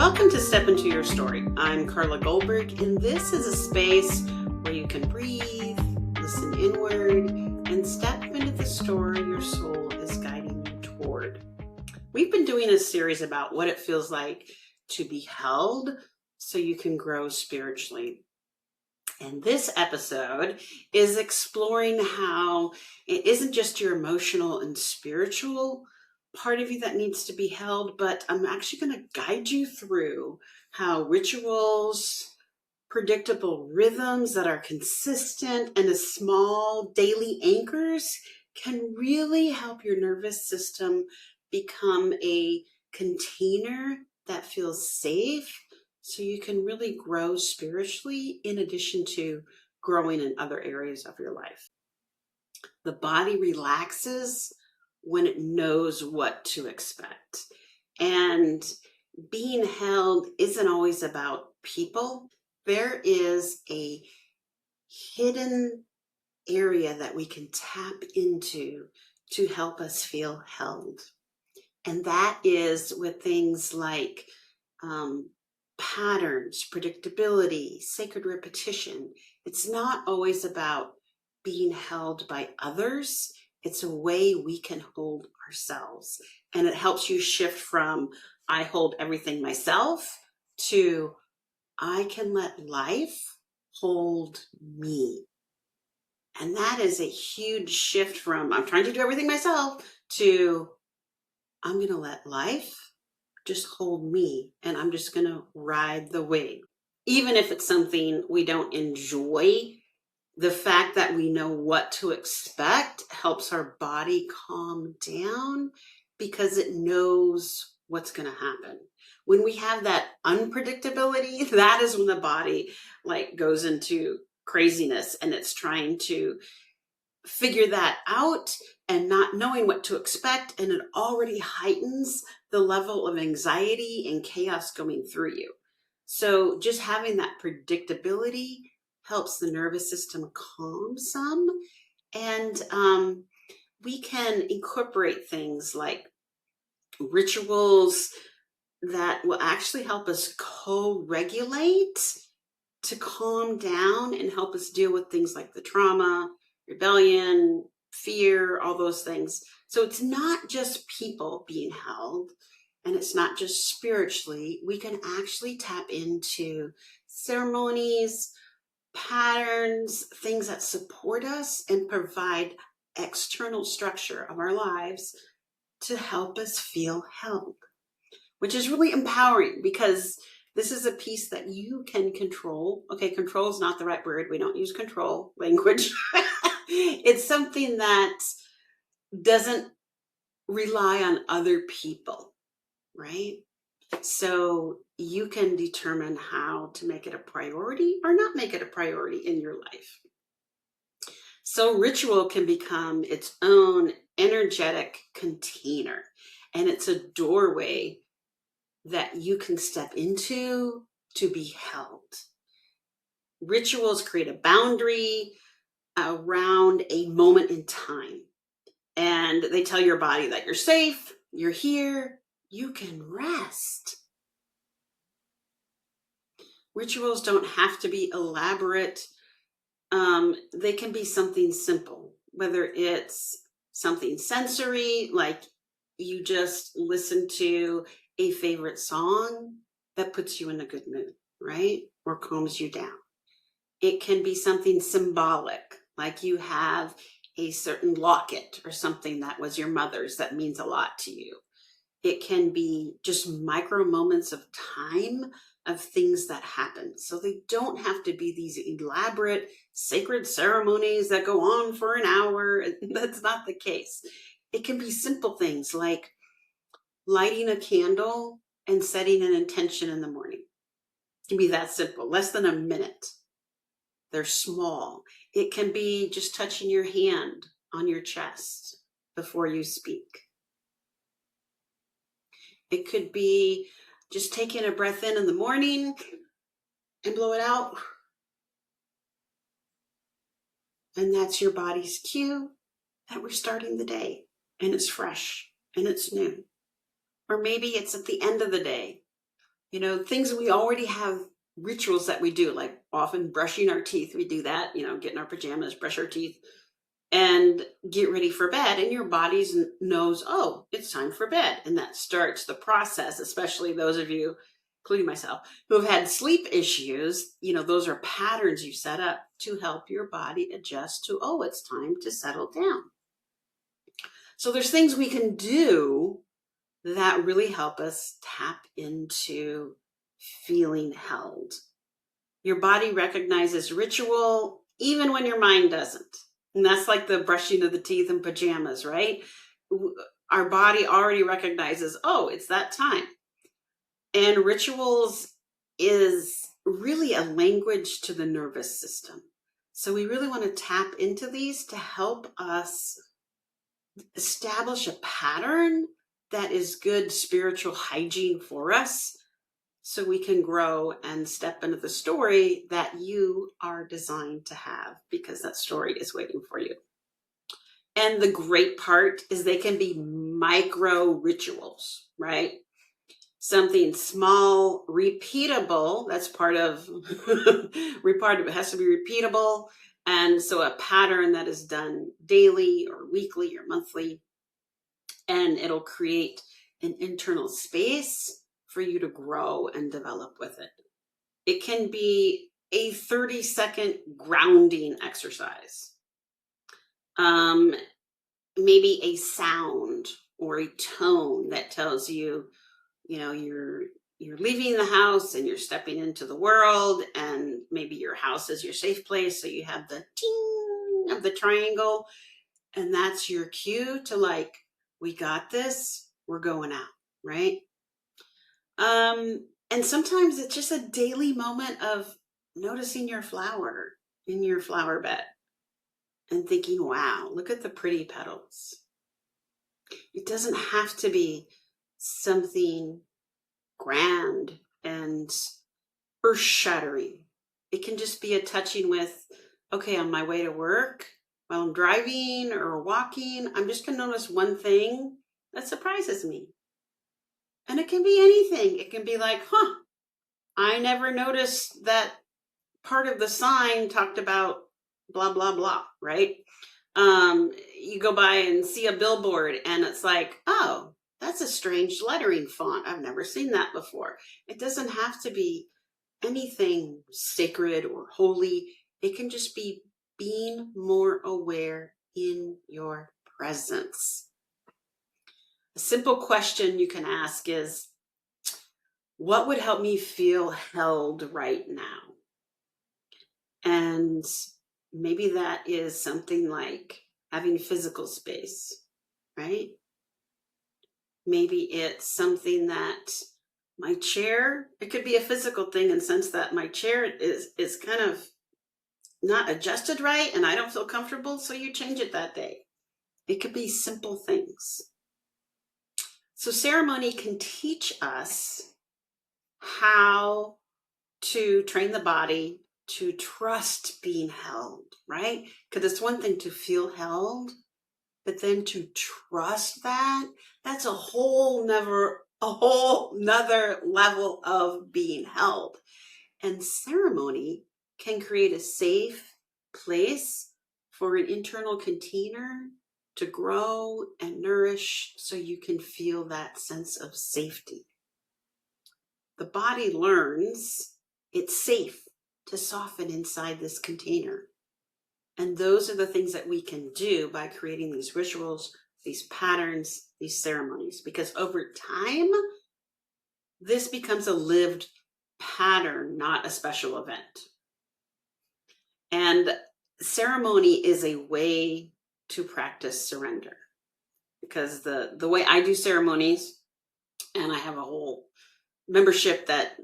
Welcome to Step Into Your Story. I'm Carla Goldberg, and this is a space where you can breathe, listen inward, and step into the story your soul is guiding you toward. We've been doing a series about what it feels like to be held so you can grow spiritually. And this episode is exploring how it isn't just your emotional and spiritual part of you that needs to be held, but I'm actually going to guide you through how rituals, predictable rhythms that are consistent, and as small daily anchors can really help your nervous system become a container that feels safe so you can really grow spiritually in addition to growing in other areas of your life. The body relaxes when it knows what to expect. And being held isn't always about people. There is a hidden area that we can tap into to help us feel held. And that is with things like patterns, predictability, sacred repetition. It's not always about being held by others. It's a way we can hold ourselves. And it helps you shift from I hold everything myself to I can let life hold me. And that is a huge shift from I'm trying to do everything myself to I'm going to let life just hold me and I'm just going to ride the wave. Even if it's something we don't enjoy, the fact that we know what to expect helps our body calm down because it knows what's going to happen. When we have that unpredictability, that is when the body goes into craziness and it's trying to figure that out and not knowing what to expect, and it already heightens the level of anxiety and chaos going through you. So just having that predictability helps the nervous system calm some, and we can incorporate things like rituals that will actually help us co-regulate to calm down and help us deal with things like the trauma, rebellion, fear, all those things. So it's not just people being held, and it's not just spiritually. We can actually tap into ceremonies, patterns, things that support us and provide external structure of our lives to help us feel held, which is really empowering because this is a piece that you can control. Okay, control is not the right word. We don't use control language. It's something that doesn't rely on other people, right? So you can determine how to make it a priority or not make it a priority in your life. So ritual can become its own energetic container, and it's a doorway that you can step into to be held. Rituals create a boundary around a moment in time, and they tell your body that you're safe, you're here, you can rest. Rituals don't have to be elaborate. They can be something simple, whether it's something sensory, like you just listen to a favorite song that puts you in a good mood, right? Or calms you down. It can be something symbolic, like you have a certain locket or something that was your mother's that means a lot to you. It can be just micro moments of time of things that happen. So they don't have to be these elaborate sacred ceremonies that go on for an hour. That's not the case. It can be simple things like lighting a candle and setting an intention in the morning. It can be that simple, less than a minute. They're small. It can be just touching your hand on your chest before you speak. It could be just taking a breath in the morning and blow it out. And that's your body's cue that we're starting the day and it's fresh and it's new. Or maybe it's at the end of the day Things we already have rituals that we do, like often brushing our teeth. We do that, get in our pajamas, brush our teeth, and get ready for bed. And your body knows, oh, it's time for bed. And that starts the process, especially those of you, including myself, who have had sleep issues. Those are patterns you set up to help your body adjust to, oh, it's time to settle down. So there's things we can do that really help us tap into feeling held. Your body recognizes ritual even when your mind doesn't. And that's like the brushing of the teeth in pajamas, right? Our body already recognizes, oh, it's that time. And rituals is really a language to the nervous system. So we really want to tap into these to help us establish a pattern that is good spiritual hygiene for us, so we can grow and step into the story that you are designed to have, because that story is waiting for you. And the great part is they can be micro rituals, right? Something small, repeatable. That's part of it has to be repeatable. And so a pattern that is done daily or weekly or monthly, and it'll create an internal space for you to grow and develop with it. It can be a 30-second grounding exercise. Maybe a sound or a tone that tells you, you're leaving the house and you're stepping into the world, and maybe your house is your safe place. So you have the ting of the triangle, and that's your cue to, like, we got this, we're going out, right? And sometimes it's just a daily moment of noticing your flower in your flower bed and thinking, wow, look at the pretty petals. It doesn't have to be something grand and earth-shattering. It can just be a touching with, okay, on my way to work, while I'm driving or walking, I'm just going to notice one thing that surprises me. And it can be anything. It can be like, I never noticed that part of the sign talked about blah, blah, blah, right? You go by and see a billboard and it's like, oh, that's a strange lettering font. I've never seen that before. It doesn't have to be anything sacred or holy. It can just be being more aware in your presence. A simple question you can ask is, what would help me feel held right now? And maybe that is something like having physical space, right? Maybe it's something that my chair, it could be a physical thing in the sense that my chair is kind of not adjusted right and I don't feel comfortable, so you change it that day. It could be simple things. So ceremony can teach us how to train the body to trust being held, right? Because it's one thing to feel held, but then to trust that's a whole nother level of being held. And ceremony can create a safe place for an internal container to grow and nourish, so you can feel that sense of safety. The body learns it's safe to soften inside this container. And those are the things that we can do by creating these rituals, these patterns, these ceremonies, because over time, this becomes a lived pattern, not a special event. And ceremony is a way to practice surrender, because the way I do ceremonies, and I have a whole membership that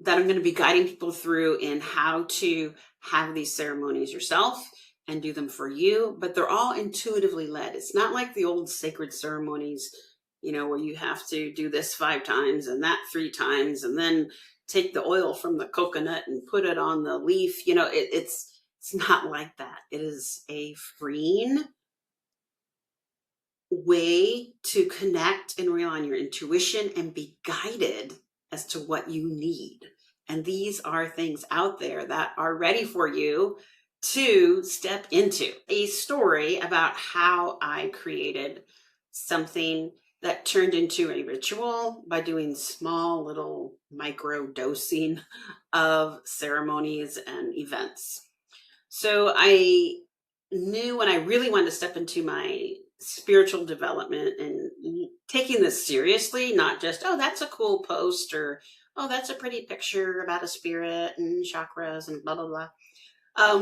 I'm going to be guiding people through in how to have these ceremonies yourself and do them for you, but they're all intuitively led. It's not like the old sacred ceremonies, where you have to do this 5 times and that 3 times, and then take the oil from the coconut and put it on the leaf. It's not like that. It is a freeing way to connect and rely on your intuition and be guided as to what you need. And these are things out there that are ready for you to step into. A story about how I created something that turned into a ritual by doing small little micro dosing of ceremonies and events. So I knew when I really wanted to step into my spiritual development and taking this seriously, not just, oh, that's a cool post, or, oh, that's a pretty picture about a spirit and chakras and blah, blah, blah.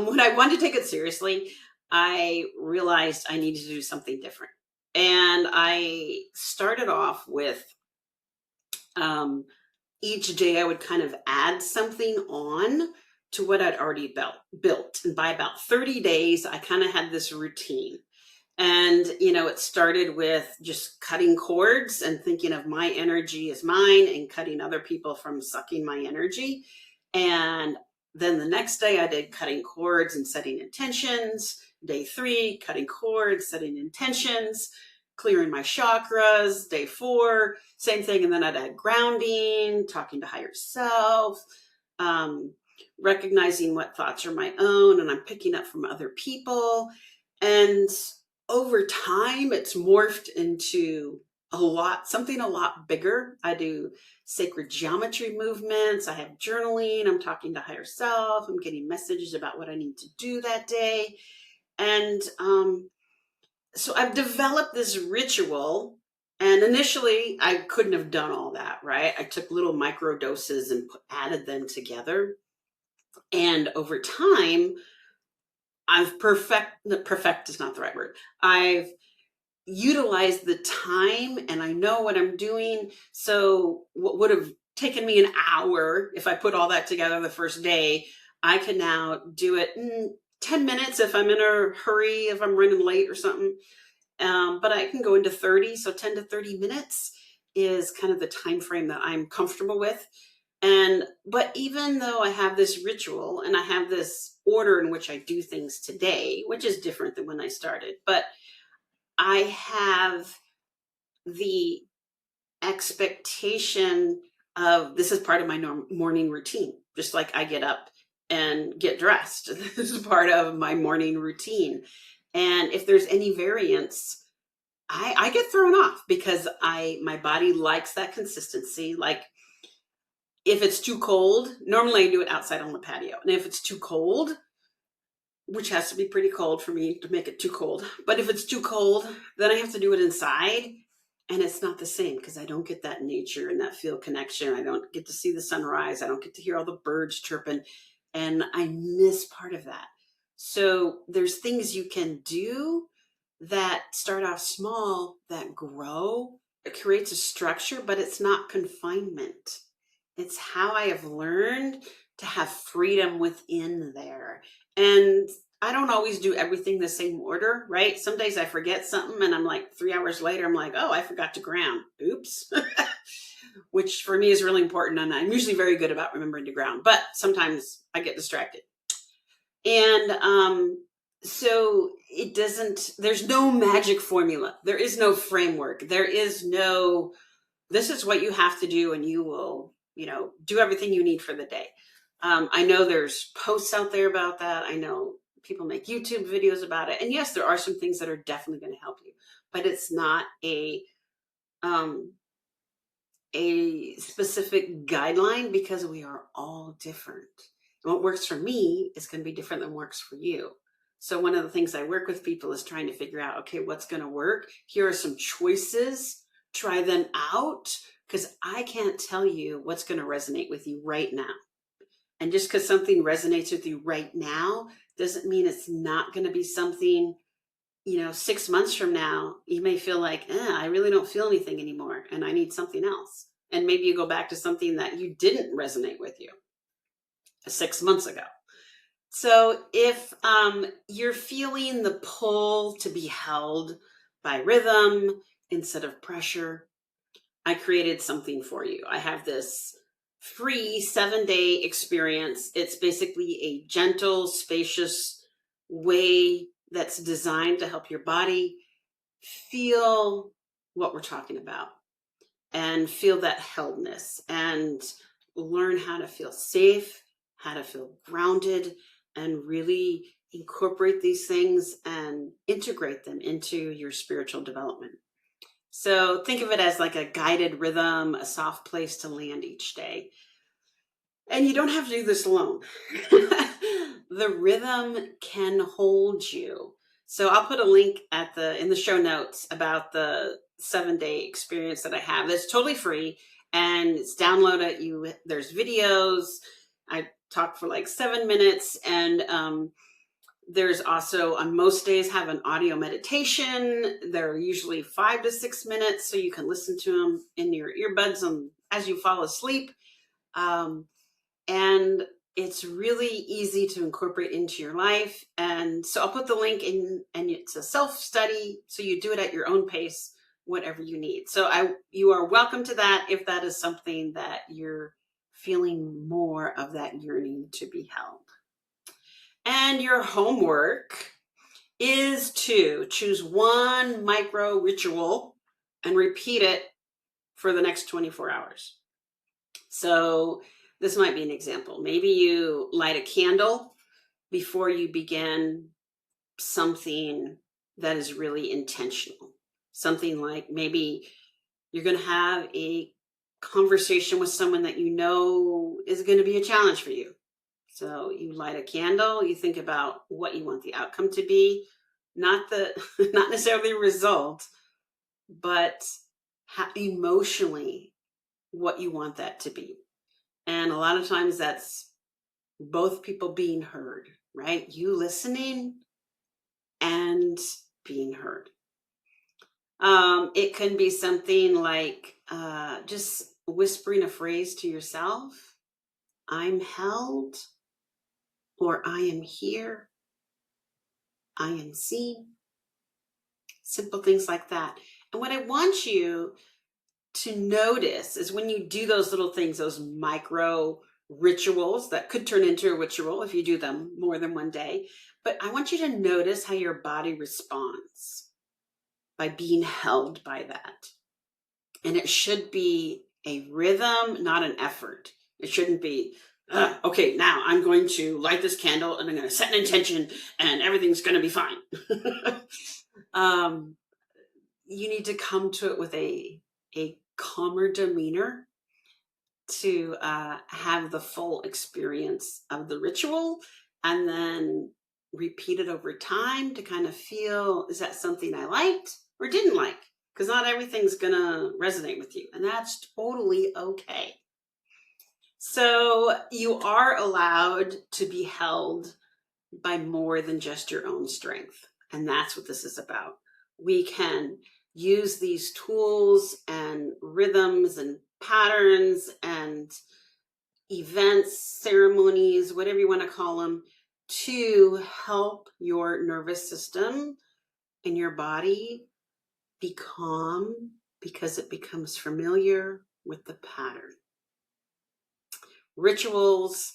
When I wanted to take it seriously, I realized I needed to do something different. And I started off with um, each day I would kind of add something on to what I'd already built. And by about 30 days, I kind of had this routine. And, it started with just cutting cords and thinking of my energy as mine and cutting other people from sucking my energy. And then the next day I did cutting cords and setting intentions. Day 3, cutting cords, setting intentions, clearing my chakras. Day 4, same thing. And then I'd add grounding, talking to higher self, um, recognizing what thoughts are my own and I'm picking up from other people. And over time, it's morphed into something a lot bigger. I do sacred geometry movements. I have journaling. I'm talking to higher self. I'm getting messages about what I need to do that day. And so I've developed this ritual. And initially, I couldn't have done all that, right? I took little micro doses and added them together. And over time, perfect is not the right word. I've utilize the time and I know what I'm doing. So what would have taken me an hour if I put all that together the first day, I can now do it in 10 minutes if I'm in a hurry, if I'm running late or something. But I can go into 30. So 10 to 30 minutes is kind of the time frame that I'm comfortable with. But even though I have this ritual and I have this order in which I do things today, which is different than when I started, but I have the expectation of this is part of my morning routine. Just like I get up and get dressed. This is part of my morning routine. And if there's any variance, I get thrown off because my body likes that consistency. Like if it's too cold, normally I do it outside on the patio. And if it's too cold, which has to be pretty cold for me to make it too cold. But if it's too cold, then I have to do it inside. And it's not the same because I don't get that nature and that field connection. I don't get to see the sunrise. I don't get to hear all the birds chirping. And I miss part of that. So there's things you can do that start off small, that grow. It creates a structure, but it's not confinement. It's how I have learned to have freedom within there. And I don't always do everything the same order, right? Some days I forget something and I'm like 3 hours later, I'm like, oh, I forgot to ground. Oops. Which for me is really important. And I'm usually very good about remembering to ground, but sometimes I get distracted. And so there's no magic formula. There is no framework. There is no, this is what you have to do and you will, do everything you need for the day. I know there's posts out there about that. I know people make YouTube videos about it. And yes, there are some things that are definitely going to help you, but it's not a specific guideline because we are all different. And what works for me is going to be different than works for you. So one of the things I work with people is trying to figure out, okay, what's going to work? Here are some choices. Try them out because I can't tell you what's going to resonate with you right now. And just because something resonates with you right now doesn't mean it's not going to be something, 6 months from now, you may feel like, I really don't feel anything anymore and I need something else. And maybe you go back to something that you didn't resonate with you 6 months ago. So if you're feeling the pull to be held by rhythm instead of pressure, I created something for you. I have this free 7-day experience. It's basically a gentle, spacious way that's designed to help your body feel what we're talking about. and feel that heldness and learn how to feel safe, how to feel grounded, and really incorporate these things and integrate them into your spiritual development. So think of it as like a guided rhythm, a soft place to land each day. And you don't have to do this alone. The rhythm can hold you. So I'll put a link in the show notes about the 7-day experience that I have. It's totally free and it's download it. There's videos. I talk for like 7 minutes, and there's also, on most days, have an audio meditation. They're usually 5 to 6 minutes, so you can listen to them in your earbuds as you fall asleep. And it's really easy to incorporate into your life. And so I'll put the link in, and it's a self-study, so you do it at your own pace, whatever you need. So you are welcome to that if that is something that you're feeling more of, that yearning to be held. And your homework is to choose one micro ritual and repeat it for the next 24 hours. So this might be an example. Maybe you light a candle before you begin something that is really intentional. Something like, maybe you're going to have a conversation with someone that you know is going to be a challenge for you. So you light a candle, you think about what you want the outcome to be, not necessarily the result, but emotionally what you want that to be. And a lot of times that's both people being heard, right? You listening and being heard. It can be something like just whispering a phrase to yourself: I'm held, or I am here, I am seen. Simple things like that. And what I want you to notice is, when you do those little things, those micro rituals that could turn into a ritual if you do them more than one day, but I want you to notice how your body responds by being held by that. And it should be a rhythm, not an effort. It shouldn't be, okay, now I'm going to light this candle and I'm going to set an intention and everything's going to be fine. You need to come to it with a calmer demeanor to have the full experience of the ritual, and then repeat it over time to kind of feel, is that something I liked or didn't like? Because not everything's going to resonate with you, and that's totally okay. So you are allowed to be held by more than just your own strength, and that's what this is about. We can use these tools and rhythms and patterns and events, ceremonies, whatever you want to call them, to help your nervous system and your body be calm, because it becomes familiar with the pattern. Rituals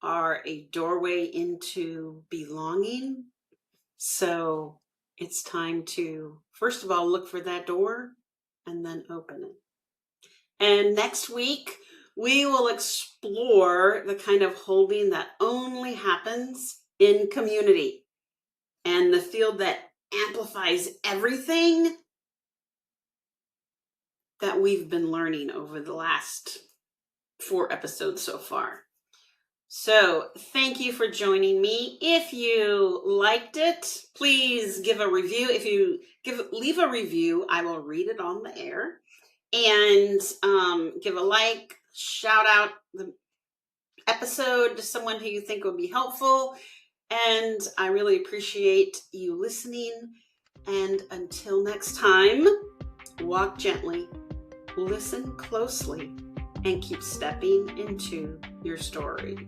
are a doorway into belonging. So it's time to, first of all, look for that door and then open it. And next week, we will explore the kind of holding that only happens in community, and the field that amplifies everything that we've been learning over the last 4 episodes so far. So thank you for joining me. If you liked it, please give a review. If you leave a review, I will read it on the air. And give a like, shout out the episode to someone who you think would be helpful. And I really appreciate you listening. And until next time, walk gently, listen closely, and keep stepping into your story.